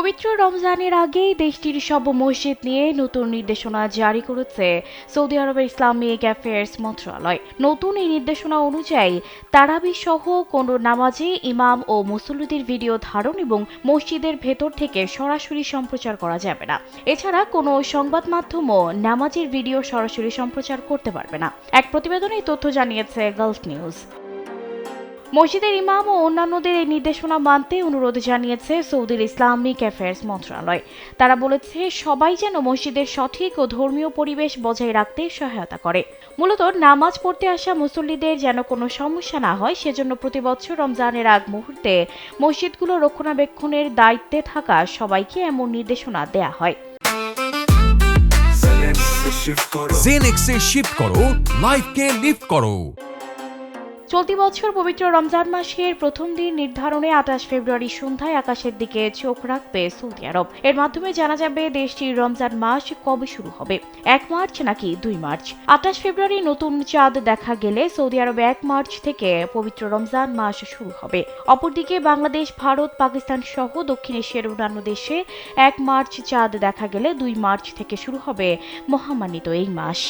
পবিত্র রমজানের আগেই দেশটির সব মসজিদ নিয়ে নতুন নির্দেশনা জারি করেছে সৌদি আরবের ইসলামিক অ্যাফেয়ার্স মন্ত্রণালয়। নতুন এই নির্দেশনা অনুযায়ী তারাবি সহ কোনো নামাজে ইমাম ও মুসল্লিদের ভিডিও ধারণ এবং মসজিদের ভেতর থেকে সরাসরি সম্প্রচার করা যাবে না। এছাড়া কোনো সংবাদ মাধ্যমও নামাজের ভিডিও সরাসরি সম্প্রচার করতে পারবে না। এক প্রতিবেদনে এই তথ্য জানিয়েছে গালফ নিউজ। মসজিদের ইমাম ও অন্যান্যদের এই নির্দেশনা মানতে অনুরোধ জানিয়েছে সৌদির ইসলামিক অ্যাফেয়ার্স মন্ত্রণালয়। তারা বলেছে, সবাই যেন মসজিদের সঠিক ও ধর্মীয় পরিবেশ বজায় রাখতে সহায়তা করে। মূলত নামাজ পড়তে আসা মুসল্লিদের যেন কোনো সমস্যা না হয় সেজন্য প্রতিবছর রমজানের আগ মুহূর্তে মসজিদগুলো রক্ষণাবেক্ষণের দায়িত্বে থাকা সবাইকে এমন নির্দেশনা দেয়া হয়। জেনেক্সে শিফট করো, লাইফকে লিফট করো। চলতি বছর পবিত্র রমজান মাসের প্রথম দিন নির্ধারণে 28 ফেব্রুয়ারি সন্ধ্যায় আকাশের দিকে চোখ রাখবে সৌদি আরব। এর মাধ্যমে জানা যাবে দেশটির রমজান মাস কবে শুরু হবে, 1 মার্চ নাকি 2 মার্চ। 28 ফেব্রুয়ারি নতুন চাঁদ দেখা গেলে সৌদি আরবে 1 মার্চ থেকে পবিত্র রমজান মাস শুরু হবে। অপরদিকে বাংলাদেশ, ভারত, পাকিস্তান সহ দক্ষিণ এশিয়ার অন্যান্য দেশে 1 মার্চ চাঁদ দেখা গেলে 2 মার্চ থেকে শুরু হবে মহামান্বিত এই মাস।